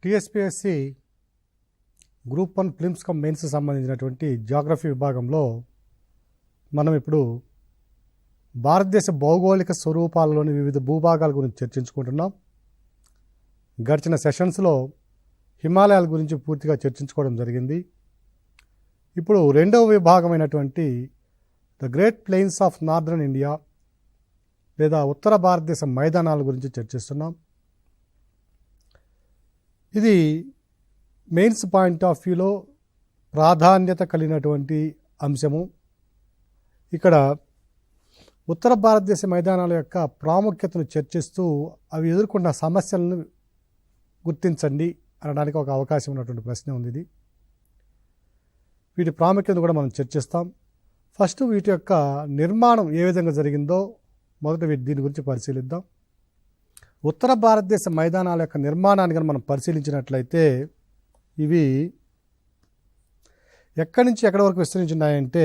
TSPSC group 1 prelims come mains సంబంధించినటువంటి geography విభాగంలో మనం ఇప్పుడు భారతదేశ భౌగోళిక స్వరూపాలలోని వివిధ భూభాగాల గురించి చర్చించుకుంటున్నాం. గడిచిన సెషన్స్లో హిమాలయాల గురించి పూర్తిగా చర్చించుకోవడం జరిగింది. ఇప్పుడు రెండవ విభాగమైనటువంటి the great plains of northern India లేదా ఉత్తర భారతదేశ మైదానాల గురించి చర్చిస్తున్నాం. ఇది మెయిన్స్ పాయింట్ ఆఫ్ వ్యూలో ప్రాధాన్యత కలిగినటువంటి అంశము. ఇక్కడ ఉత్తర భారతదేశ మైదానాల యొక్క ప్రాముఖ్యతను చర్చిస్తూ అవి ఎదుర్కొన్న సమస్యలను గుర్తించండి అనడానికి ఒక అవకాశం ఉన్నటువంటి ప్రశ్న ఉంది. ఇది వీటి ప్రాముఖ్యతను కూడా మనం చర్చిస్తాం. ఫస్ట్ వీటి యొక్క నిర్మాణం ఏ విధంగా జరిగిందో మొదట దీని గురించి పరిశీలిద్దాం. ఉత్తర భారతదేశ మైదానాల యొక్క నిర్మాణాన్ని కానీ మనం పరిశీలించినట్లయితే ఇవి ఎక్కడి నుంచి ఎక్కడి వరకు విస్తరించున్నాయంటే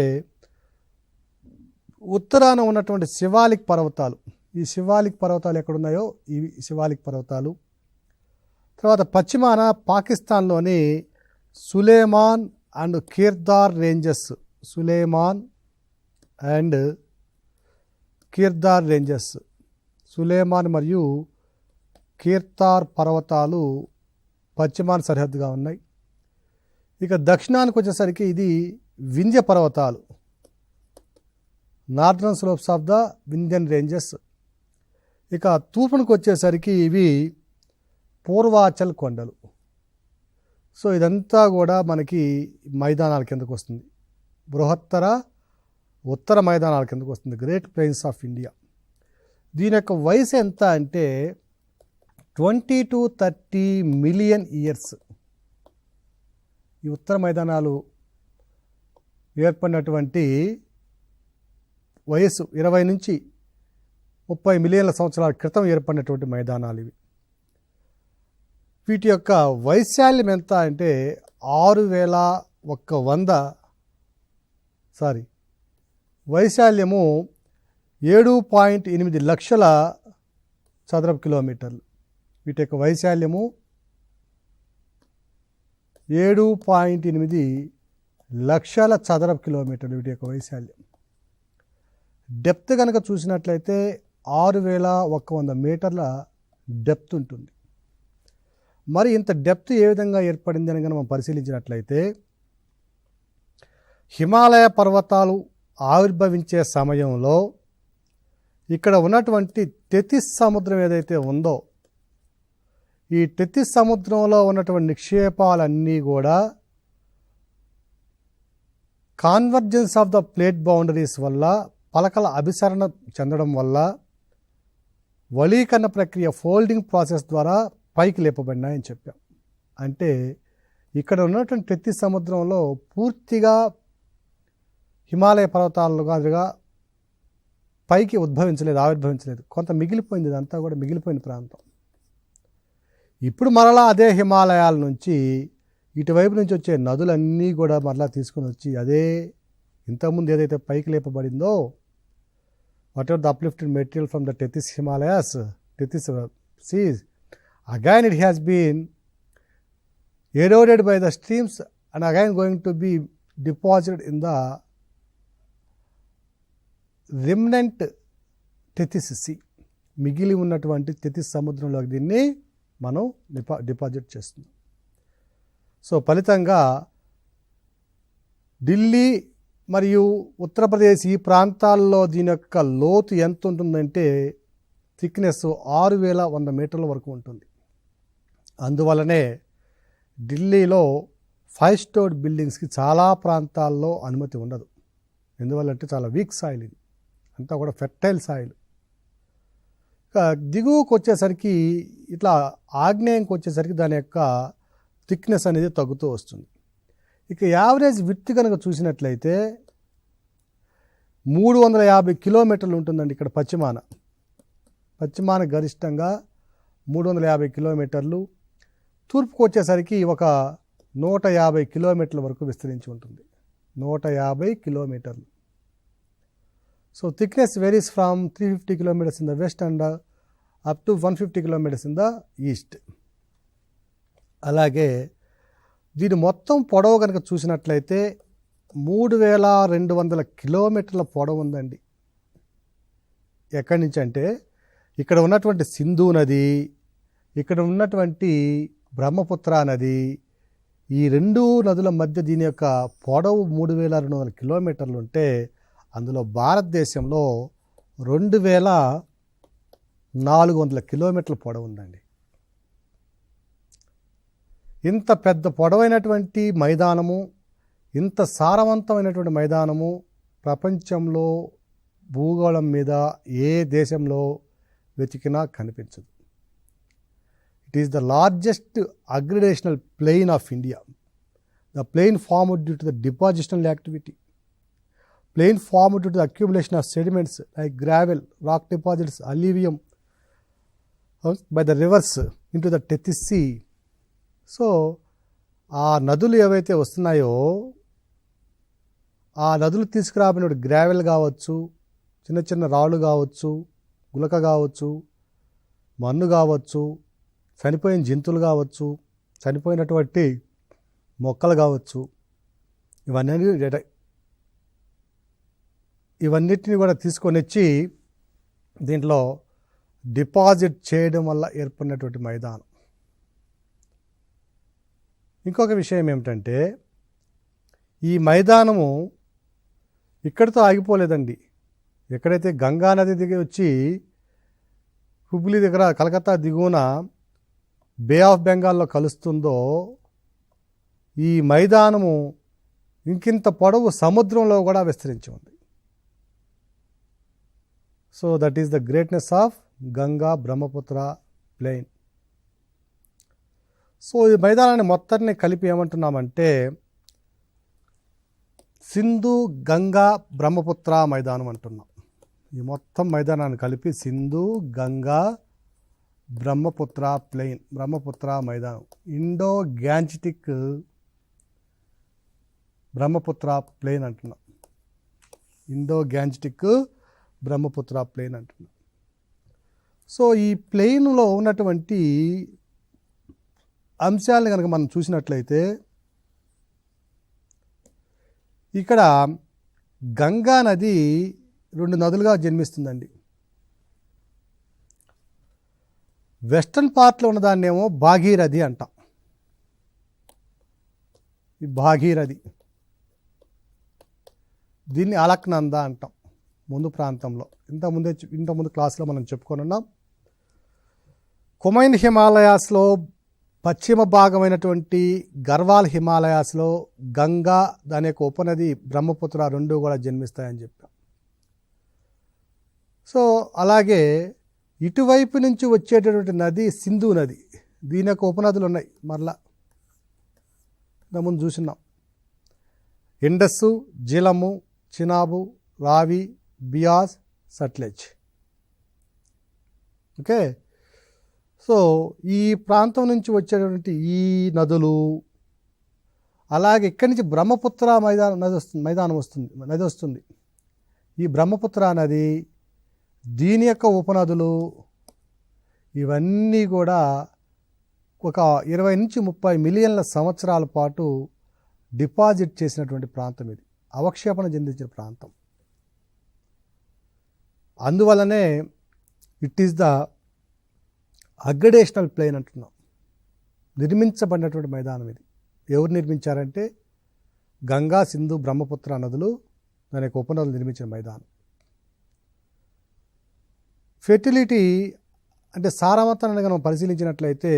ఉత్తరాన ఉన్నటువంటి శివాలిక్ పర్వతాలు, ఈ శివాలిక్ పర్వతాలు ఎక్కడున్నాయో ఇవి శివాలిక్ పర్వతాలు. తర్వాత పశ్చిమాన పాకిస్తాన్లోని Sulaiman and Kirthar ranges, Sulaiman and Kirthar ranges, Sulaiman మరియు కీర్తార్ పర్వతాలు పశ్చిమాన సరిహద్దుగా ఉన్నాయి. ఇక దక్షిణానికి వచ్చేసరికి ఇది వింధ్య పర్వతాలు, northern slopes of the Vindhyan ranges. ఇక తూర్పునికి వచ్చేసరికి ఇవి పూర్వాచల్ కొండలు. సో ఇదంతా కూడా మనకి మైదానాల కిందకు వస్తుంది, బృహత్తర ఉత్తర మైదానాల కిందకు వస్తుంది, గ్రేట్ ప్లెయిన్స్ ఆఫ్ ఇండియా. దీని యొక్క వయసు ఎంత అంటే 20 to 30 మిలియన్ ఇయర్స్. ఈ ఉత్తర మైదానాలు ఏర్పడినటువంటి వయస్సు 20 నుంచి 30 మిలియన్ల సంవత్సరాల క్రితం ఏర్పడినటువంటి మైదానాలు ఇవి. వీటి యొక్క వైశాల్యం ఎంత అంటే 6,100 వైశాల్యము 7.8 లక్షల చదరపు కిలోమీటర్లు. వీటి యొక్క వైశాల్యము 7.8 లక్షల చదరపు కిలోమీటర్లు వీటి యొక్క వైశాల్యం. డెప్త్ కనుక చూసినట్లయితే 6,100 మీటర్ల డెప్త్ ఉంటుంది. మరి ఇంత డెప్త్ ఏ విధంగా ఏర్పడింది అని కనుక మనం పరిశీలించినట్లయితే హిమాలయ పర్వతాలు ఆవిర్భవించే సమయంలో ఇక్కడ ఉన్నటువంటి టెథిస్ సముద్రం ఏదైతే ఉందో ఈ టెథిస్ సముద్రంలో ఉన్నటువంటి నిక్షేపాలన్నీ కూడా convergence of the plate boundaries వల్ల, పలకల అభిసరణ చెందడం వల్ల, వలీకరణ ప్రక్రియ ఫోల్డింగ్ ప్రాసెస్ ద్వారా పైకి లేపబడినాయని చెప్పాం. అంటే ఇక్కడ ఉన్నటువంటి టెథిస్ సముద్రంలో పూర్తిగా హిమాలయ పర్వతాలుగా పైకి ఆవిర్భవించలేదు, కొంత మిగిలిపోయింది. ఇదంతా కూడా మిగిలిపోయిన ప్రాంతం. ఇప్పుడు మరలా అదే హిమాలయాల నుంచి ఇటువైపు నుంచి వచ్చే నదులన్నీ కూడా మరలా తీసుకుని వచ్చి అదే ఇంతకుముందు ఏదైతే పైకి లేపబడిందో whatever the uplifted material from the Tethys Himalayas, Tethys seas, again it has been eroded by the streams and again going to be deposited in the remnant Tethys sea. మిగిలి ఉన్నటువంటి టెథిస్ సముద్రంలోకి దీన్ని మనం డిపాజిట్ చేస్తున్నాం. So ఫలితంగా ఢిల్లీ మరియు ఉత్తరప్రదేశ్ ఈ ప్రాంతాల్లో దీని యొక్క లోతు ఎంత ఉంటుందంటే థిక్నెస్ 6,100 మీటర్ల వరకు ఉంటుంది. అందువలనే ఢిల్లీలో 5 స్టోరీ బిల్డింగ్స్కి చాలా ప్రాంతాల్లో అనుమతి ఉండదు. ఎందువల్లంటే చాలా వీక్ సాయిల్, ఇది అంతా కూడా ఫెర్టైల్ సాయిల్. దిగువకు వచ్చేసరికి ఇట్లా ఆగ్నేయంకి వచ్చేసరికి దాని యొక్క థిక్నెస్ అనేది తగ్గుతూ వస్తుంది. ఇక యావరేజ్ విడ్త్ కనుక చూసినట్లయితే 350 కిలోమీటర్లు ఉంటుందండి. ఇక్కడ పశ్చిమాన గరిష్టంగా 350 కిలోమీటర్లు, తూర్పుకు వచ్చేసరికి ఒక 150 కిలోమీటర్ల వరకు విస్తరించి ఉంటుంది. 150 కిలోమీటర్లు. So thickness varies from 350 kilometers in the west and up to 150 kilometers in the east. అలాగే దీని మొత్తం పొడవు కనుక చూసినట్లయితే 3200 కిలోమీటర్ల పొడవు ఉందండి. ఎక్కడి నుంచి అంటే ఇక్కడ ఉన్నటువంటి సింధు నది, ఇక్కడ ఉన్నటువంటి బ్రహ్మపుత్ర నది, ఈ రెండు నదుల మధ్య దీని యొక్క పొడవు 3200 కిలోమీటర్లు ఉంటే అందులో భారతదేశంలో 2400 కిలోమీటర్ల పొడవు ఉందండి. ఇంత పెద్ద పొడవైనటువంటి మైదానము, ఇంత సారవంతమైనటువంటి మైదానము ప్రపంచంలో భూగోళం మీద ఏ దేశంలో వెతికినా కనిపించదు. It is the largest aggradational plain of India. The plain formed due to the depositional activity. Plain formed due to the accumulation of sediments like gravel, rock deposits, alluvium by the rivers into the Tethys Sea. So ఆ నదులు ఏవైతే వస్తున్నాయో ఆ నదులు తీసుకురాబడిన gravel కావచ్చు, చిన్న చిన్న రాళ్ళు కావచ్చు, గులక కావచ్చు, మన్ను కావచ్చు, చనిపోయిన జంతువులు కావచ్చు, చనిపోయినటువంటి మొక్కలు కావచ్చు, ఇవన్నిటిని కూడా తీసుకొని వచ్చి దీంట్లో డిపాజిట్ చేయడం వల్ల ఏర్పడినటువంటి మైదానం. ఇంకొక విషయం ఏమిటంటే ఈ మైదానము ఇక్కడితో ఆగిపోలేదండి. ఎక్కడైతే గంగా నది దిగి వచ్చి హుబ్లీ దగ్గర కలకత్తా దిగువన బే ఆఫ్ బెంగాల్లో కలుస్తుందో ఈ మైదానము ఇంకింత పొడవు సముద్రంలో కూడా విస్తరించి ఉంది. So that is the greatness of Ganga Brahmaputra plain. So ఈ మైదానాన్ని మొత్తాన్ని కలిపి ఏమంటున్నామంటే సింధు గంగా బ్రహ్మపుత్ర మైదానం అంటున్నాం. ఈ మొత్తం మైదానాన్ని కలిపి సింధు గంగా బ్రహ్మపుత్ర ప్లెయిన్, బ్రహ్మపుత్ర మైదానం, ఇండో గ్యాంజెటిక్ బ్రహ్మపుత్ర ప్లెయిన్ అంటున్నాం. ఇండో గ్యాంజెటిక్ బ్రహ్మపుత్ర ప్లెయిన్ అంటున్నాం. సో ఈ ప్లెయిన్లో ఉన్నటువంటి అంశాలను కనుక మనం చూసినట్లయితే ఇక్కడ గంగా నది 2 నదులుగా జన్మిస్తుందండి. వెస్టర్న్ పార్ట్లో ఉన్నదాన్నేమో భాగీరథి అంటాం. ఈ భాగీరథి, దీన్ని అలక్నంద అంటాం ముందు ప్రాంతంలో. ఇంతకుముందు క్లాస్లో మనం చెప్పుకొని ఉన్నాం. కుమైన్ హిమాలయాస్లో పశ్చిమ భాగమైనటువంటి గర్వాల్ హిమాలయాస్లో గంగా, దాని యొక్క ఉపనది బ్రహ్మపుత్ర 2 కూడా జన్మిస్తాయని చెప్పాం. సో అలాగే ఇటువైపు నుంచి వచ్చేటటువంటి నది సింధు నది, దీని యొక్క ఉపనదులు ఉన్నాయి. మరలా ముందు చూసినాం. ఇండస్సు, జిలము, చినాబు, రావి, బియాస్, సట్లెజ్. ఓకే, సో ఈ ప్రాంతం నుంచి వచ్చేటువంటి ఈ నదులు, అలాగే ఇక్కడి నుంచి బ్రహ్మపుత్ర నది వస్తుంది. ఈ బ్రహ్మపుత్ర నది, దీని యొక్క ఉపనదులు, ఇవన్నీ కూడా ఒక 20 నుంచి 30 మిలియన్ల సంవత్సరాల పాటు డిపాజిట్ చేసినటువంటి ప్రాంతం. ఇది అవక్షేపణ చెందించిన ప్రాంతం. అందువల్లనే ఇట్ ఈస్ ద అగ్రిడేషనల్ ప్లెయిన్ అంటున్నాం. నిర్మించబడినటువంటి మైదానం ఇది. ఎవరు నిర్మించారంటే గంగా, సింధు, బ్రహ్మపుత్ర నదులు, దాని యొక్క ఉపనదులు నిర్మించిన మైదానం. ఫెర్టిలిటీ అంటే సారవంతాన్ని మనం పరిశీలించినట్లయితే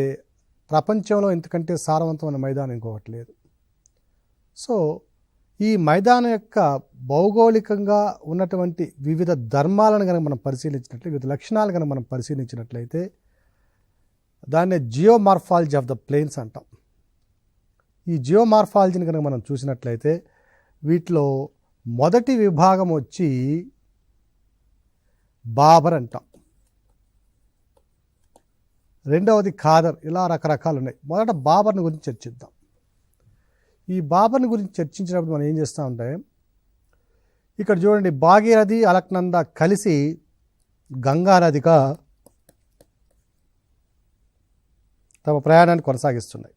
ప్రపంచంలో ఇంతకంటే సారవంతమైన మైదానం ఇంకొకటి లేదు. సో ఈ మైదానం యొక్క భౌగోళికంగా ఉన్నటువంటి వివిధ ధర్మాలను కనుక మనం పరిశీలించినట్లయితే, వివిధ లక్షణాలు కనుక మనం పరిశీలించినట్లయితే దాన్ని జియోమార్ఫాలజీ ఆఫ్ ద ప్లెయిన్స్ అంటాం. ఈ జియోమార్ఫాలజీని కనుక మనం చూసినట్లయితే వీటిలో మొదటి విభాగం వచ్చి బాబర్ అంటాం, రెండవది ఖాదర్, ఇలా రకరకాలు ఉన్నాయి. మొదట బాబర్ని గురించి చర్చిద్దాం. ఈ బాబర్ని గురించి చర్చించినప్పుడు మనం ఏం చేస్తామంటే, ఇక్కడ చూడండి, భాగీరథి, అలక్నంద కలిసి గంగా నదిగా తమ ప్రయాణాన్ని కొనసాగిస్తున్నాయి.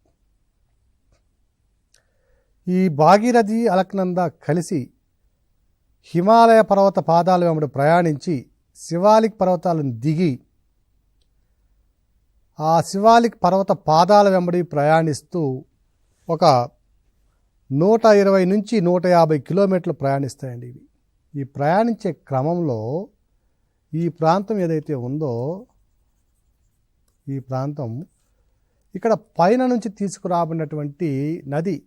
ఈ భాగీరథి అలక్నంద కలిసి హిమాలయ పర్వత పాదాల వెంబడి ప్రయాణించి శివాలిక్ పర్వతాలను దిగి ఆ శివాలిక్ పర్వత పాదాల వెంబడి ప్రయాణిస్తూ ఒక 120 నుంచి 150 కిలోమీటర్లు ప్రయాణిస్తాయండి ఇవి. ఈ ప్రయాణించే క్రమంలో ఈ ప్రాంతం ఏదైతే ఉందో ఈ ప్రాంతం ఇక్కడ పైన నుంచి తీసుకురాబడినటువంటి నది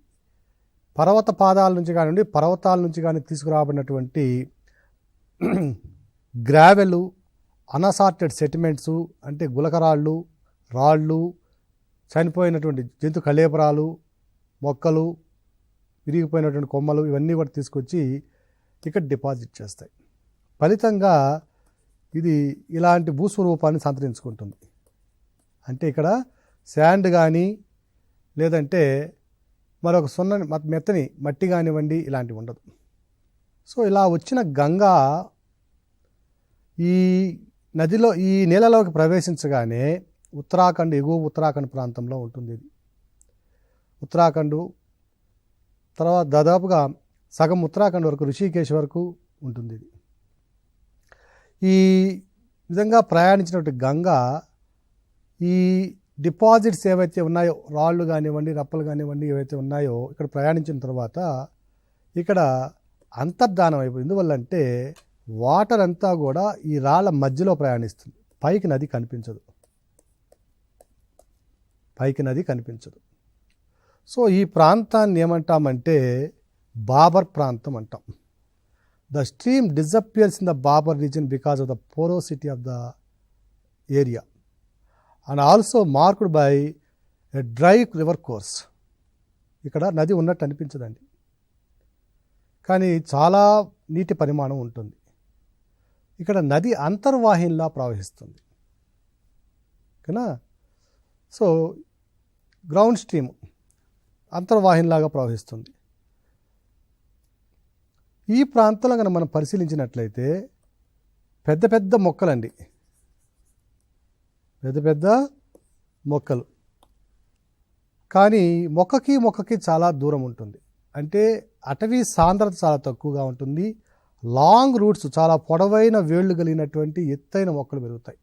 పర్వత పాదాల నుంచి కానివ్వండి పర్వతాల నుంచి కానీ తీసుకురాబడినటువంటి గ్రావెలు అన్అసార్టెడ్ సెటిమెంట్సు అంటే గులకరాళ్ళు రాళ్ళు చనిపోయినటువంటి జంతు కళేబరాలు మొక్కలు విరిగిపోయినటువంటి కొమ్మలు ఇవన్నీ కూడా తీసుకొచ్చి ఇక్కడ డిపాజిట్ చేస్తాయి. ఫలితంగా ఇది ఇలాంటి భూస్వరూపాన్ని సంతరించుకుంటుంది. అంటే ఇక్కడ శాండ్ కానీ లేదంటే మరొక మెత్తని మట్టి కానివ్వండి ఇలాంటివి ఉండదు. సో ఇలా వచ్చిన గంగా ఈ నదిలో ఈ నీళ్ళలోకి ప్రవేశించగానే ఉత్తరాఖండ్ ఎగువ ఉత్తరాఖండ్ ప్రాంతంలో ఉంటుంది. ఇది ఉత్తరాఖండ్ తర్వాత దాదాపుగా సగం ఉత్తరాఖండ్ వరకు ఋషికేశ్ వరకు ఉంటుంది. ఇది ఈ విధంగా ప్రయాణించినటువంటి గంగా ఈ డిపాజిట్స్ ఏవైతే ఉన్నాయో రాళ్ళు కానివ్వండి రప్పలు కానివ్వండి ఏవైతే ఉన్నాయో ఇక్కడ ప్రయాణించిన తర్వాత ఇక్కడ అంతర్ధానం అయిపోయింది. ఎందువల్లంటే వాటర్ అంతా కూడా ఈ రాళ్ళ మధ్యలో ప్రయాణిస్తుంది. పైకి నది కనిపించదు. సో ఈ ప్రాంతాన్ని ఏమంటామంటే బాబర్ ప్రాంతం అంటాం. The stream disappears in the Bhabar region because of the porosity of the area and also marked by a dry river course. ఇక్కడ నది ఉన్నట్టు అనిపించదండి, కానీ చాలా నీటి పరిమాణం ఉంటుంది. ఇక్కడ నది అంతర్వాహినిలా ప్రవహిస్తుంది. ఓకేనా? సో గ్రౌండ్ స్ట్రీమ్ అంతర్వాహినిలాగా ప్రవహిస్తుంది. ఈ ప్రాంతంలో కనుక మనం పరిశీలించినట్లయితే పెద్ద పెద్ద మొక్కలండి, పెద్ద మొక్కలు, కానీ మొక్కకి చాలా దూరం ఉంటుంది. అంటే అటవీ సాంద్రత చాలా తక్కువగా ఉంటుంది. లాంగ్ రూట్స్ చాలా పొడవైన వేళ్ళు కలిగినటువంటి ఎత్తైన మొక్కలు పెరుగుతాయి.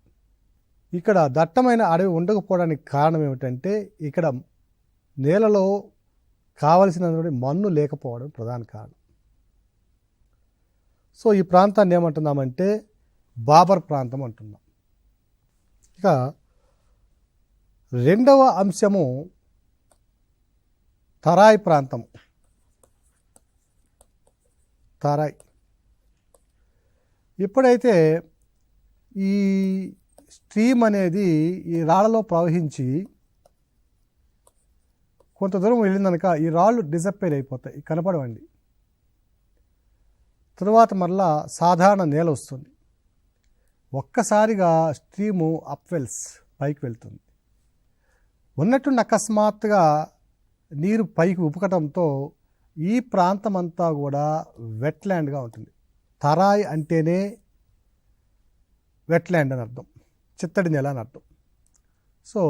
ఇక్కడ దట్టమైన అడవి ఉండకపోవడానికి కారణం ఏమిటంటే ఇక్కడ నేలలో కావలసినటువంటి మన్ను లేకపోవడం ప్రధాన కారణం. సో ఈ ప్రాంతాన్ని ఏమంటున్నామంటే బాబర్ ప్రాంతం అంటున్నాం. ఇక రెండవ అంశము తరాయ్ ప్రాంతం. తరాయ్ ఎప్పుడైతే ఈ స్ట్రీమ్ అనేది ఈ రాళ్లలో ప్రవహించి కొంత దూరం వెళ్ళిందనక ఈ రాళ్ళు డిసప్పేర్ అయిపోతాయి, కనపడవండి. తరువాత మళ్ళా సాధారణ నేల వస్తుంది. ఒక్కసారిగా స్ట్రీము అప్వెల్స్ పైకి వెళ్తుంది. ఉన్నట్టుండి అకస్మాత్తుగా నీరు పైకి ఉపుకటంతో ఈ ప్రాంతం అంతా కూడా వెట్లాండ్గా ఉంటుంది. తరాయ్ అంటేనే వెట్లాండ్ అని అర్థం, చిత్తడి నేల అని అర్థం. సో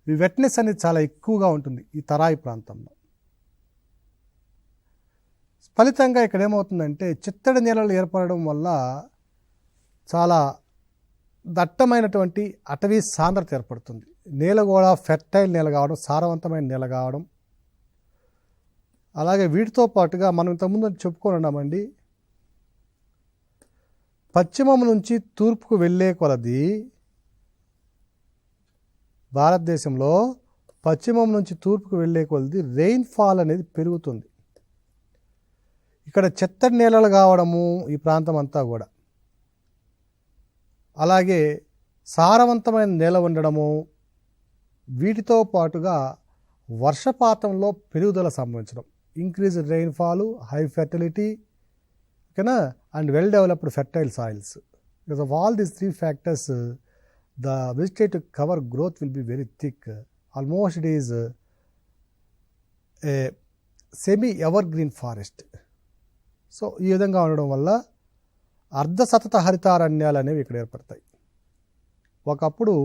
ఈ వెట్నెస్ అనేది చాలా ఎక్కువగా ఉంటుంది ఈ తరాయి ప్రాంతంలో. ఫలితంగా ఇక్కడ ఏమవుతుందంటే చిత్తడి నేలలు ఏర్పడడం వల్ల చాలా దట్టమైనటువంటి అటవీ సాంద్రత ఏర్పడుతుంది. నేల కూడా ఫెర్టైల్ నేల కావడం, సారవంతమైన నేల కావడం. అలాగే వీటితో పాటుగా మనం ఇంతకుముందు చెప్పుకొని ఉన్నామండి, పశ్చిమం నుంచి తూర్పుకు వెళ్ళే కొలది భారతదేశంలో పశ్చిమం నుంచి తూర్పుకు వెళ్ళే కొలది రెయిన్ఫాల్ అనేది పెరుగుతుంది. ఇక్కడ చిత్తడి నేలలు కావడము ఈ ప్రాంతం అంతా కూడా, అలాగే సారవంతమైన నేల ఉండడము, వీటితో పాటుగా వర్షపాతంలో పెరుగుదల సంభవించడం, ఇంక్రీజ్ రెయిన్ఫాల్, హై ఫెర్టిలిటీ, ఓకేనా, and well developed fertile soils. Because of all these 3 factors the vegetative cover growth will be very thick. Almost it is a semi evergreen forest. So ఈ విధంగా ఉండడం వల్ల అర్ధసతత హరితారణ్యాలు అనేవి ఇక్కడ ఏర్పడతాయి. ఒకప్పుడు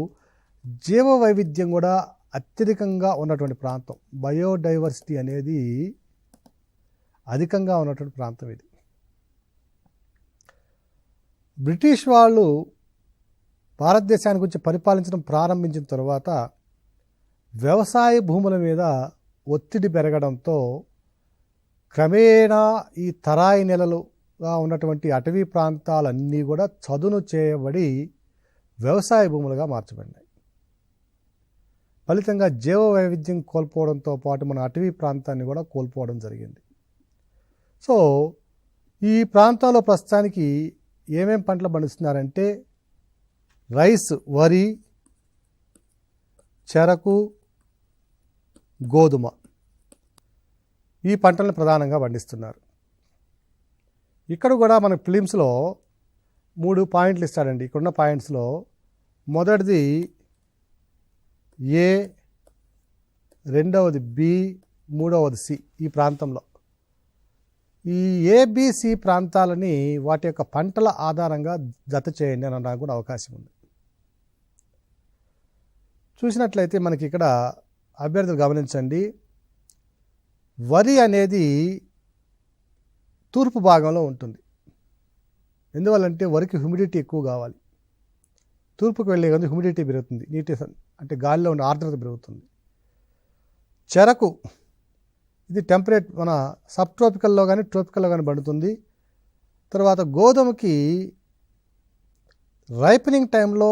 జీవ వైవిధ్యం కూడా అత్యధికంగా ఉన్నటువంటి ప్రాంతం, బయోడైవర్సిటీ అనేది అధికంగా ఉన్నటువంటి ప్రాంతం ఇది. బ్రిటిష్ వాళ్ళు భారతదేశానికి వచ్చి పరిపాలించడం ప్రారంభించిన తర్వాత వ్యవసాయ భూముల మీద ఒత్తిడి పెరగడంతో క్రమేణా ఈ తరాయి నెలలుగా ఉన్నటువంటి అటవీ ప్రాంతాలన్నీ కూడా చదును చేయబడి వ్యవసాయ భూములుగా మార్చబడినాయి. ఫలితంగా జీవ వైవిధ్యం కోల్పోవడంతో పాటు మన అటవీ ప్రాంతాన్ని కూడా కోల్పోవడం జరిగింది. సో ఈ ప్రాంతంలో ప్రస్తుతానికి ఏమేం పంటలు పండిస్తున్నారంటే రైస్, వరి, చెరకు, గోధుమ, ఈ పంటలను ప్రధానంగా పండిస్తున్నారు. ఇక్కడ కూడా మన ఫిలిమ్స్లో 3 పాయింట్లు ఇస్తాడండి. ఇక్కడున్న పాయింట్స్లో మొదటిది ఏ, రెండవది బి, మూడవది సి. ఈ ప్రాంతంలో ఈ ఏబిసి ప్రాంతాలని వాటి యొక్క పంటల ఆధారంగా జత చేయండి అని అనడానికి కూడా అవకాశం ఉంది. చూసినట్లయితే మనకి ఇక్కడ అభ్యర్థులు గమనించండి, వరి అనేది తూర్పు భాగంలో ఉంటుంది. ఎందువల్లంటే వరికి హ్యూమిడిటీ ఎక్కువ కావాలి. తూర్పుకు వెళ్ళే కొద్ది హ్యూమిడిటీ పెరుగుతుంది, నీటి అంటే గాలిలో ఉండే ఆర్ద్రత పెరుగుతుంది. చెరకు ఇది టెంపరేట్ మన సబ్ ట్రోపికల్లో కానీ ట్రోపికల్లో కానీ పండుతుంది. తర్వాత గోధుమకి రైపనింగ్ టైంలో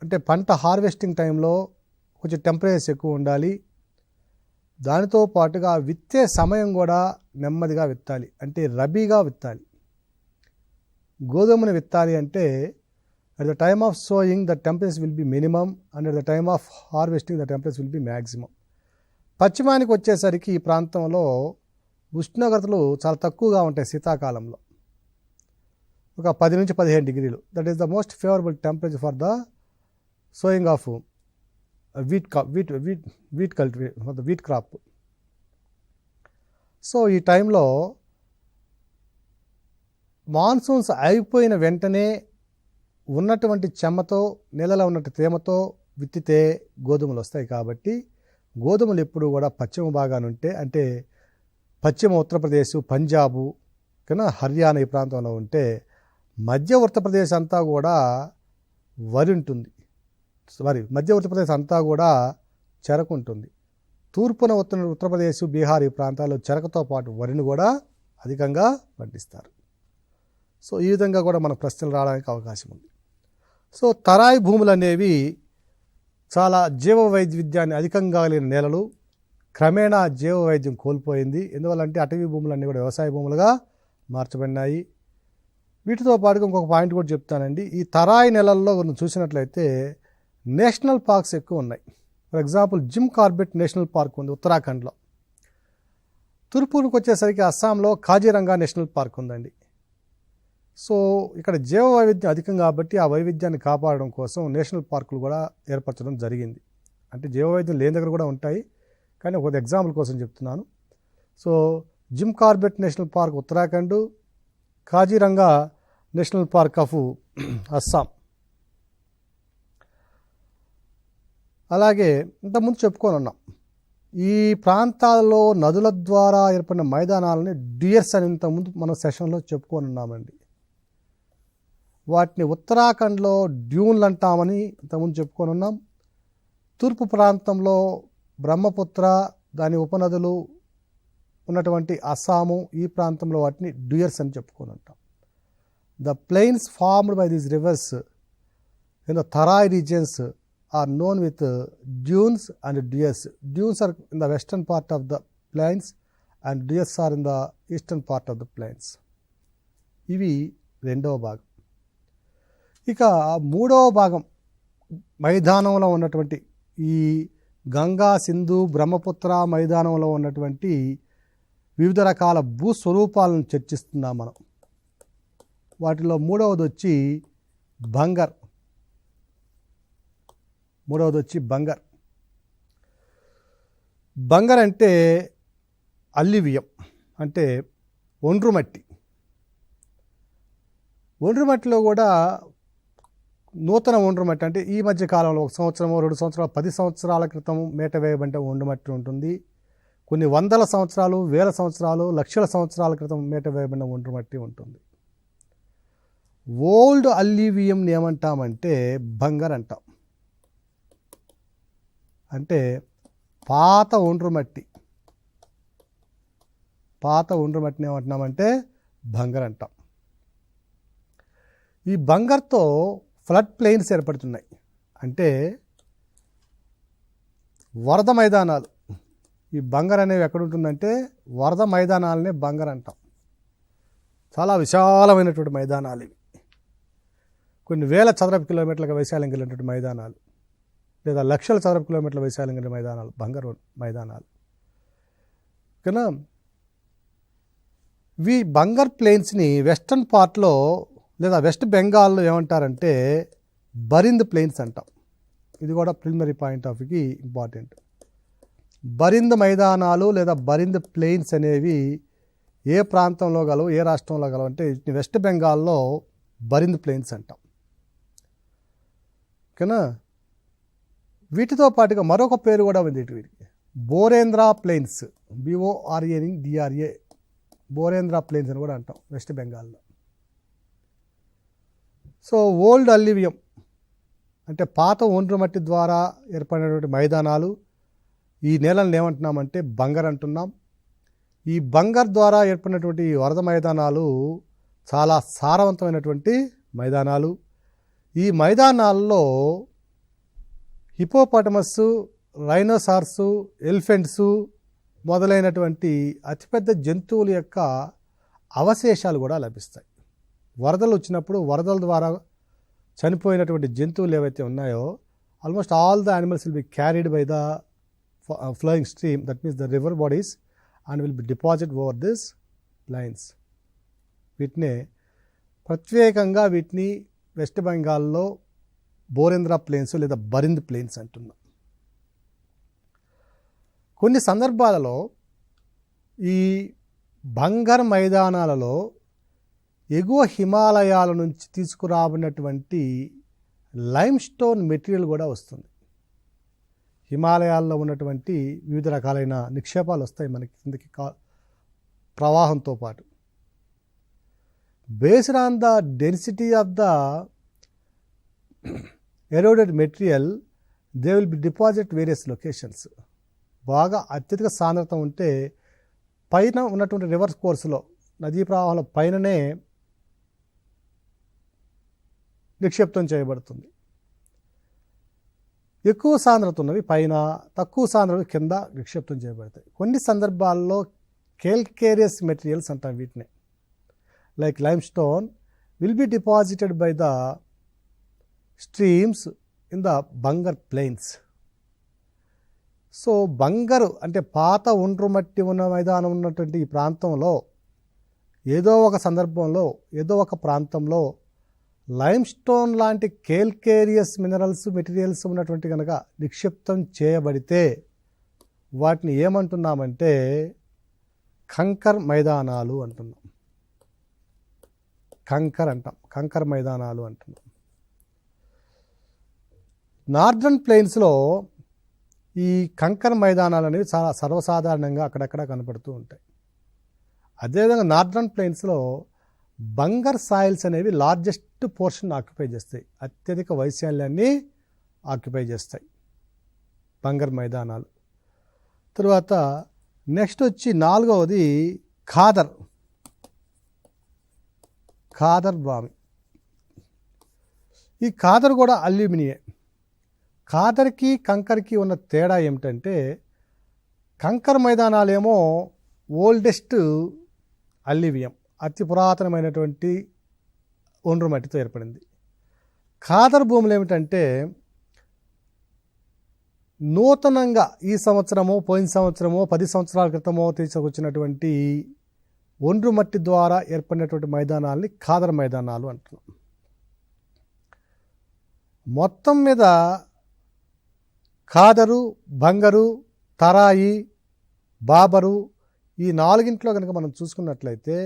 అంటే పంట హార్వెస్టింగ్ టైంలో కొంచెం టెంపరేచర్ ఎక్కువ ఉండాలి. దానితో పాటుగా విత్తే సమయం కూడా నెమ్మదిగా విత్తాలి, అంటే రబీగా విత్తాలి. గోధుమని విత్తాలి అంటే at the time of sowing the temperature will be minimum and at the time of harvesting the temperature will be maximum. పశ్చిమానికి వచ్చేసరికి ఈ ప్రాంతంలో ఉష్ణోగ్రతలు చాలా తక్కువగా ఉంటాయి శీతాకాలంలో, ఒక 10 నుంచి 15 డిగ్రీలు. That is the most favourable temperature for the sowing of wheat crop. So ఈ టైంలో మాన్సూన్స్ అయిపోయిన వెంటనే ఉన్నటువంటి చెమ్మతో, నెలలో ఉన్నట్టు తేమతో విత్తితే గోధుమలు వస్తాయి. కాబట్టి గోధుమలు ఎప్పుడు కూడా పశ్చిమ భాగాన్ని ఉంటే, అంటే పశ్చిమ ఉత్తరప్రదేశ్, పంజాబు కన్నా హర్యానా ఈ ప్రాంతంలో ఉంటే, మధ్య ఉత్తరప్రదేశ్ అంతా కూడా వరి ఉంటుంది. మధ్య ఉత్తరప్రదేశ్ అంతా కూడా చెరకు ఉంటుంది. తూర్పున ఉత్తరప్రదేశ్, బీహార్ ఈ ప్రాంతాల్లో చెరకుతో పాటు వరిని కూడా అధికంగా పండిస్తారు. సో ఈ విధంగా కూడా మన ప్రశ్నలు రావడానికి అవకాశం ఉంది. సో తరాయి భూములు అనేవి చాలా జీవ వైవిధ్యాన్ని అధికంగా కలిగిన నేలలు. క్రమేణా జీవ వైవిధ్యం కోల్పోయింది. ఎందువల్లంటే అటవీ భూములన్నీ కూడా వ్యవసాయ భూములుగా మార్చబడినాయి. వీటితో పాటుగా ఇంకొక పాయింట్ కూడా చెప్తానండి. ఈ తరాయి నెలల్లో మనం చూసినట్లయితే నేషనల్ పార్క్స్ ఎక్కువ ఉన్నాయి. For example Jim Corbett national park ఉంది ఉత్తరాఖండ్లో. తూర్పునికి వచ్చేసరికి అస్సాంలో కాజీరంగా నేషనల్ పార్క్ ఉందండి. సో ఇక్కడ జీవ వైవిధ్యం అధికం కాబట్టి ఆ వైవిధ్యాన్ని కాపాడడం కోసం నేషనల్ పార్కులు కూడా ఏర్పరచడం జరిగింది. అంటే జీవ వైవిధ్యం లేని దగ్గర కూడా ఉంటాయి, కానీ ఒక ఎగ్జాంపుల్ కోసం చెప్తున్నాను. So Jim Corbett national park Uttarakhand, Kaziranga national park of Assam. అలాగే ఇంతకుముందు చెప్పుకొని ఉన్నాం, ఈ ప్రాంతాల్లో నదుల ద్వారా ఏర్పడిన మైదానాలని డ్యూయర్స్ అని ఇంతకుముందు మనం సెషన్లో చెప్పుకొని ఉన్నామండి. వాటిని ఉత్తరాఖండ్లో డ్యూన్లు అంటామని ఇంతకుముందు చెప్పుకొని ఉన్నాం. తూర్పు ప్రాంతంలో బ్రహ్మపుత్ర, దాని ఉపనదులు ఉన్నటువంటి అస్సాము, ఈ ప్రాంతంలో వాటిని డ్యూయర్స్ అని చెప్పుకొని ఉంటాం. The plains formed by these rivers in the Terai regions are known with dunes and duyers. Dunes are in the western part of the plains and duyers are in the eastern part of the plains. ఇవి రెండవ భాగం. ఇక మూడవ భాగం మైదానంలో ఉన్నటువంటి ఈ గంగా, సింధు, బ్రహ్మపుత్ర మైదానంలో ఉన్నటువంటి వివిధ రకాల భూస్వరూపాలను చర్చిస్తున్నాం మనం. వాటిలో మూడవది వచ్చి బంగర్. బంగర్. బంగర్ అంటే అల్లివియం, అంటే ఒండ్రు మట్టి. ఒండ్రు మట్టిలో కూడా నూతన ఒండ్రు మట్టి, అంటే ఈ మధ్య కాలంలో 1 సంవత్సరమో 2 సంవత్సరాలు 10 సంవత్సరాల క్రితం మేట వేయబడిన ఒండ్రు మట్టి ఉంటుంది. కొన్ని వందల సంవత్సరాలు, వేల సంవత్సరాలు, లక్షల సంవత్సరాల క్రితం మేట వేయబడిన ఒండ్రు మట్టి ఉంటుంది. ఓల్డ్ అల్యూవియంని ఏమంటామంటే బంగర్ అంటాం. అంటే పాత ఒండ్రు మట్టి. పాత ఒండ్రు మట్టిని ఏమంటున్నామంటే బంగర్ అంటాం. ఈ బంగర్తో ఫ్లడ్ ప్లెయిన్స్ ఏర్పడుతున్నాయి. అంటే వరద మైదానాలు. ఈ బంగర్ అనేవి ఎక్కడుంటుందంటే వరద మైదానాలనే బంగర్ అంటాం. చాలా విశాలమైనటువంటి మైదానాలు ఇవి. కొన్ని వేల చదరపు కిలోమీటర్ల వైశాల్యం కలిగినటువంటి మైదానాలు, లేదా లక్షల చదరపు కిలోమీటర్ల వైశాల్యం కలిగిన మైదానాలు బంగర్ మైదానాలు. ఓకేనా? ఈ బంగర్ ప్లెయిన్స్ని వెస్టర్న్ పార్ట్లో లేదా వెస్ట్ బెంగాల్లో ఏమంటారంటే బరింద్ ప్లెయిన్స్ అంటాం. ఇది కూడా ప్రిలిమినరీ పాయింట్ ఆఫ్ వ్యూకి ఇంపార్టెంట్. బరింద్ మైదానాలు లేదా బరింద్ ప్లెయిన్స్ అనేవి ఏ ప్రాంతంలో గలవు, ఏ రాష్ట్రంలో గలవు అంటే వెస్ట్ బెంగాల్లో బరింద్ ప్లెయిన్స్ అంటాం. ఓకేనా? వీటితో పాటుగా మరొక పేరు కూడా ఉంది వీటికి, బోరేంద్ర ప్లెయిన్స్. BORANDRA, బోరేంద్ర ప్లెయిన్స్ అని కూడా అంటాం వెస్ట్ బెంగాల్లో. సో ఓల్డ్ అల్యూవియం అంటే పాత ఒండ్రు మట్టి ద్వారా ఏర్పడినటువంటి మైదానాలు. ఈ నేలలను ఏమంటున్నామంటే బంగర్ అంటున్నాం. ఈ బంగర్ ద్వారా ఏర్పడినటువంటి వరద మైదానాలు చాలా సారవంతమైనటువంటి మైదానాలు. ఈ మైదానాల్లో హిపోపాటమస్, రైనోసార్సు, ఎలిఫెంట్సు మొదలైనటువంటి అతిపెద్ద జంతువుల యొక్క అవశేషాలు కూడా లభిస్తాయి. వరదలు వచ్చినప్పుడు వరదల ద్వారా చనిపోయినటువంటి జంతువులు ఏవైతే ఉన్నాయో almost all the animals will be carried by the flowing stream, that means the river bodies, and will be deposited over this lines. వీటిని ప్రత్యేకంగా వీటిని వెస్ట్ బెంగాల్లో బోరేంద్ర ప్లెయిన్స్ లేదా బరింద్ ప్లెయిన్స్ అంటున్నాం. కొన్ని సందర్భాలలో ఈ బంగర్ మైదానాలలో ఎగువ హిమాలయాల నుంచి తీసుకురాబడినటువంటి లైమ్ స్టోన్ మెటీరియల్ కూడా వస్తుంది. హిమాలయాల్లో ఉన్నటువంటి వివిధ రకాలైన నిక్షేపాలు వస్తాయి మనకి కిందకి ప్రవాహంతో పాటు. Based on the density of the eroded material they will be deposit various locations. బాగా అత్యధిక సాంద్రత ఉంటే పైన ఉన్నటువంటి రివర్స్ కోర్సులో నదీ ప్రవాహంలో పైననే నిక్షిప్తం చేయబడుతుంది. ఎక్కువ సాంద్రత ఉన్నవి పైన, తక్కువ సాంద్రత కింద నిక్షిప్తం చేయబడతాయి. కొన్ని సందర్భాల్లో calcareous మెటీరియల్స్ అంటాం వీటిని. Like limestone will be deposited by the streams in the bhangar plains. So bhangar అంటే పాత ఒండ్రు మట్టి ఉన్న మైదానం ఉన్నటువంటి ఈ ప్రాంతంలో ఏదో ఒక సందర్భంలో ఏదో ఒక ప్రాంతంలో లైమ్ స్టోన్ లాంటి కేల్కేరియస్ మినరల్స్ మెటీరియల్స్ ఉన్నటువంటి కనుక నిక్షిప్తం చేయబడితే వాటిని ఏమంటున్నామంటే కంకర్ మైదానాలు అంటున్నాం. కంకర్ అంటాం, కంకర్ మైదానాలు అంటున్నాం. నార్దర్న్ ప్లెయిన్స్లో ఈ కంకర్ మైదానాలు అనేవి చాలా సర్వసాధారణంగా అక్కడక్కడ కనపడుతూ ఉంటాయి. అదేవిధంగా నార్దర్న్ ప్లెయిన్స్లో బంగర్ సాయిల్స్ అనేవి లార్జెస్ట్ పోర్షన్ ఆక్యుపై చేస్తాయి, అత్యధిక వైశాల్యాన్ని ఆక్యుపై చేస్తాయి బంగర్ మైదానాలు. తర్వాత నెక్స్ట్ వచ్చి నాలుగవది ఖాదర్. ఖాదర్ భూమి. ఈ ఖాదర్ కూడా అల్యూమినియే. ఖాదర్కి కంకర్కి ఉన్న తేడా ఏమిటంటే కంకర్ మైదానాలేమో ఓల్డెస్ట్ అల్యూవియం, అతి పురాతనమైనటువంటి ఒండ్రు మట్టితో ఏర్పడింది. ఖాదర్ భూములు ఏమిటంటే నూతనంగా ఈ సంవత్సరమో పోయిన సంవత్సరమో 10 సంవత్సరాల క్రితమో తీసుకొచ్చినటువంటి ఒండ్రు మట్టి ద్వారా ఏర్పడినటువంటి మైదానాలని ఖాదర్ మైదానాలు అంటున్నాం. మొత్తం మీద ఖాదరు, బంగరు, తరాయి, బాబరు ఈ నాలుగింట్లో కనుక మనం చూసుకున్నట్లయితే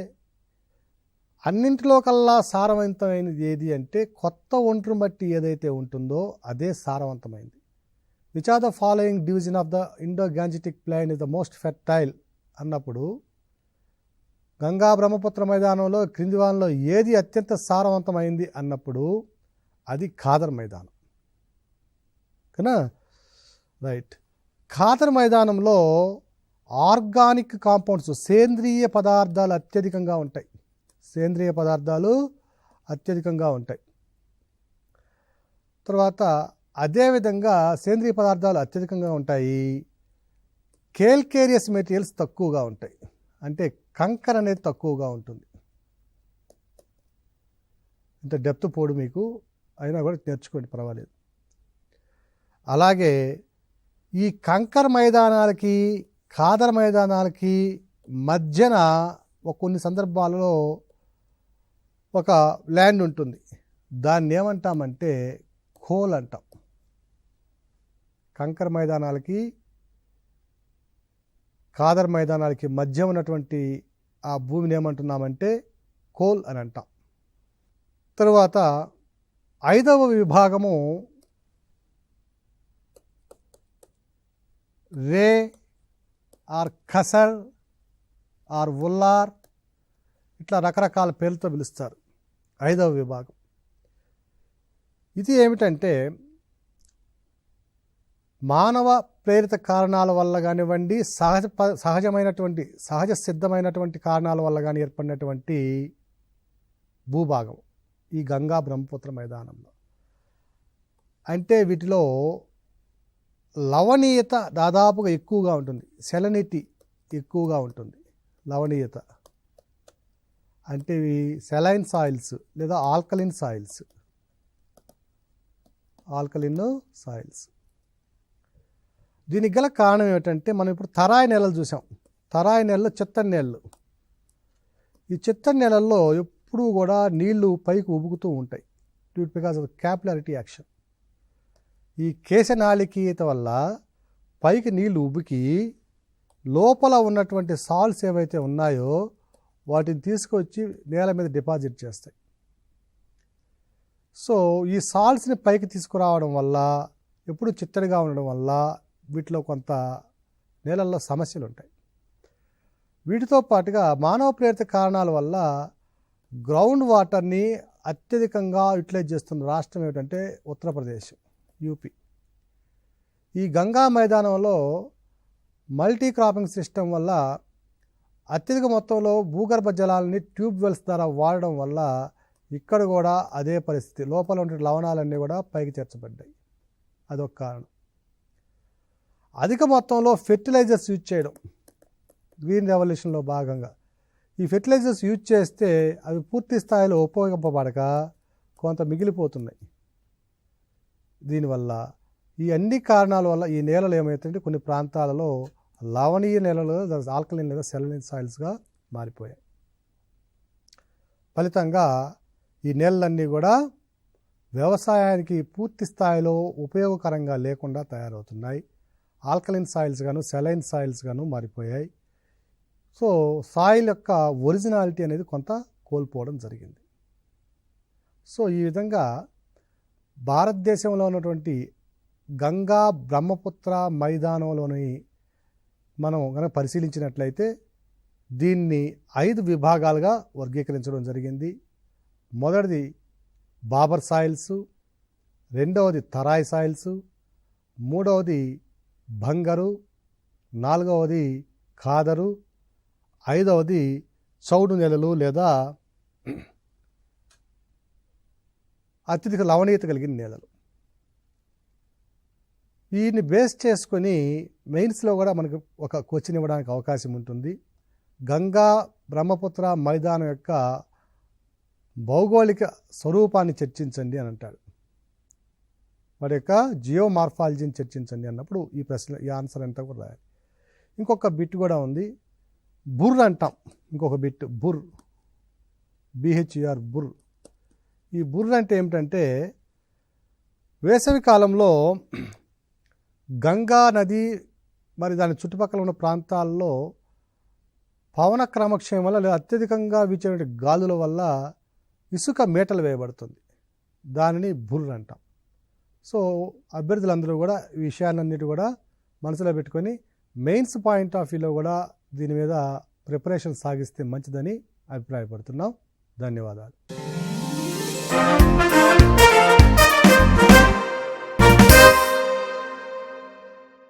అన్నింటిలో కల్లా సారవంతమైనది ఏది అంటే కొత్త ఒండ్రు మట్టి ఏదైతే ఉంటుందో అదే సారవంతమైంది. Which are the following division of the Indo Gangetic plain is the most fertile అన్నప్పుడు గంగా బ్రహ్మపుత్ర మైదానంలో క్రింది వానలో ఏది అత్యంత సారవంతమైంది అన్నప్పుడు అది ఖాదర్ మైదానం కదా. రైట్. ఖాదర్ మైదానంలో ఆర్గానిక్ కాంపౌండ్స్, సేంద్రియ పదార్థాలు అత్యధికంగా ఉంటాయి. సేంద్రియ పదార్థాలు అత్యధికంగా ఉంటాయి. తర్వాత అదేవిధంగా సేంద్రియ పదార్థాలు అత్యధికంగా ఉంటాయి. కేల్కేరియస్ మెటీరియల్స్ తక్కువగా ఉంటాయి, అంటే కంకర అనేది తక్కువగా ఉంటుంది. ఇంత డెప్త్ పోడు మీకు అయినా కూడా నేర్చుకోండి, పర్వాలేదు. అలాగే ఈ కంకర మైదానాలకి ఖాదర్ మైదానాలకి మధ్యన కొన్ని సందర్భాలలో ఒక ల్యాండ్ ఉంటుంది. దాన్ని ఏమంటామంటే కోల్ అంటాం. కంకర మైదానాలకి ఖాదర్ మైదానాలకి మధ్య ఉన్నటువంటి ఆ భూమిని ఏమంటున్నామంటే కోల్ అని అంటాం. తరువాత 5వ విభాగము రే ఆర్ ఖసర్ ఆర్ ఉల్లార్, ఇట్లా రకరకాల పేర్లతో పిలుస్తారు. 5వ విభాగం ఇది ఏమిటంటే మానవ ప్రేరిత కారణాల వల్ల కానివ్వండి, సహజ సిద్ధమైనటువంటి కారణాల వల్ల కానీ ఏర్పడినటువంటి భూభాగం ఈ గంగా బ్రహ్మపుత్ర మైదానంలో. అంటే వీటిలో లవణీయత దాదాపుగా ఎక్కువగా ఉంటుంది, సెలనిటీ ఎక్కువగా ఉంటుంది. లవణీయత అంటే ఇవి సెలైన్ సాయిల్స్ లేదా ఆల్కలిన్ సాయిల్స్. దీనికి గల కారణం ఏమిటంటే మనం ఇప్పుడు తరాయి నేలలు చూసాం. తరాయి నేలలు చిత్తడి నేలలు. ఈ చిత్తడి నేలల్లో ఎప్పుడూ కూడా నీళ్లు పైకి ఉబుకుతూ ఉంటాయి, బికాజ్ ఆఫ్ క్యాపిలారిటీ యాక్షన్. ఈ కేశనాళికీయత వల్ల పైకి నీళ్లు ఉబికి లోపల ఉన్నటువంటి సాల్ట్స్ ఏవైతే ఉన్నాయో వాటిని తీసుకొచ్చి నేల మీద డిపాజిట్ చేస్తాయి. సో ఈ సాల్ట్స్ని పైకి తీసుకురావడం వల్ల, ఎప్పుడు చిత్తడిగా ఉండడం వల్ల వీటిలో కొంత నేలల్లో సమస్యలు ఉంటాయి. వీటితో పాటుగా మానవ ప్రేరిత కారణాల వల్ల గ్రౌండ్ వాటర్ని అత్యధికంగా యూటిలైజ్ చేస్తున్న రాష్ట్రం ఏమిటంటే ఉత్తరప్రదేశ్, యూపీ. ఈ గంగా మైదానంలో మల్టీ క్రాపింగ్ సిస్టమ్ వల్ల అత్యధిక మొత్తంలో భూగర్భ జలాలని ట్యూబ్ వెల్స్ ద్వారా వాడడం వల్ల ఇక్కడ కూడా అదే పరిస్థితి, లోపల ఉండే లవణాలన్నీ కూడా పైకి చేర్చబడ్డాయి. అదొక కారణం. అధిక మొత్తంలో ఫెర్టిలైజర్స్ యూజ్ చేయడం గ్రీన్ రెవల్యూషన్లో భాగంగా. ఈ ఫెర్టిలైజర్స్ యూజ్ చేస్తే అవి పూర్తి స్థాయిలో ఉపయోగింపబడక కొంత మిగిలిపోతున్నాయి. దీనివల్ల ఈ అన్ని కారణాల వల్ల ఈ నేలలు ఏమవుతుంటే కొన్ని ప్రాంతాలలో లవణీయ నేలలు ఆల్కలైన్ లేదా సెలైన్ సాయిల్స్గా మారిపోయాయి. ఫలితంగా ఈ నేలలన్నీ కూడా వ్యవసాయానికి పూర్తి స్థాయిలో ఉపయోగకరంగా లేకుండా తయారవుతున్నాయి. ఆల్కలైన్ సాయిల్స్ గాను సెలైన్ సాయిల్స్ గాను మారిపోయాయి. సో సాయిల్ యొక్క ఒరిజినాలిటీ అనేది కొంత కోల్పోవడం జరిగింది. సో ఈ విధంగా భారతదేశంలో ఉన్నటువంటి గంగా బ్రహ్మపుత్ర మైదానంలోని మనం కనుక పరిశీలించినట్లయితే దీన్ని 5 విభాగాలుగా వర్గీకరించడం జరిగింది. మొదటిది బాబర్ సాయిల్స్, రెండవది తరాయ్ సాయిల్స్, మూడవది బంగరు, నాలుగవది ఖాదరు, 5వది చౌడు నేలలు లేదా అత్యధిక లవణీయత కలిగిన నేలలు. వీటిని బేస్ చేసుకొని మెయిన్స్లో కూడా మనకు ఒక క్వశ్చన్ ఇవ్వడానికి అవకాశం ఉంటుంది. గంగా బ్రహ్మపుత్ర మైదానం యొక్క భౌగోళిక స్వరూపాన్ని చర్చించండి అని అంటాడు. వాటి యొక్క జియోమార్ఫాలజీని చర్చించండి అన్నప్పుడు ఈ ఆన్సర్ అంతా కూడా రాయాలి. ఇంకొక బిట్ కూడా ఉంది, బుర్ అంటాం. ఇంకొక బిట్ బుర్, బిహెచ్ఈఆర్ బుర్. ఈ బుర్ అంటే ఏమిటంటే వేసవి కాలంలో గంగా నది మరి దాని చుట్టుపక్కల ఉన్న ప్రాంతాల్లో పవన క్రమక్షయం వల్ల లేదా అత్యధికంగా వీచే గాలుల వల్ల ఇసుక మేటలు వేయబడుతుంది. దానిని బుర్ అంటాం. సో అభ్యర్థులందరూ కూడా ఈ విషయాలన్నిటి కూడా మనసులో పెట్టుకొని మెయిన్స్ పాయింట్ ఆఫ్ వ్యూలో కూడా దీని మీద ప్రిపరేషన్ సాగిస్తే మంచిదని అభిప్రాయపడుతున్నాం. ధన్యవాదాలు.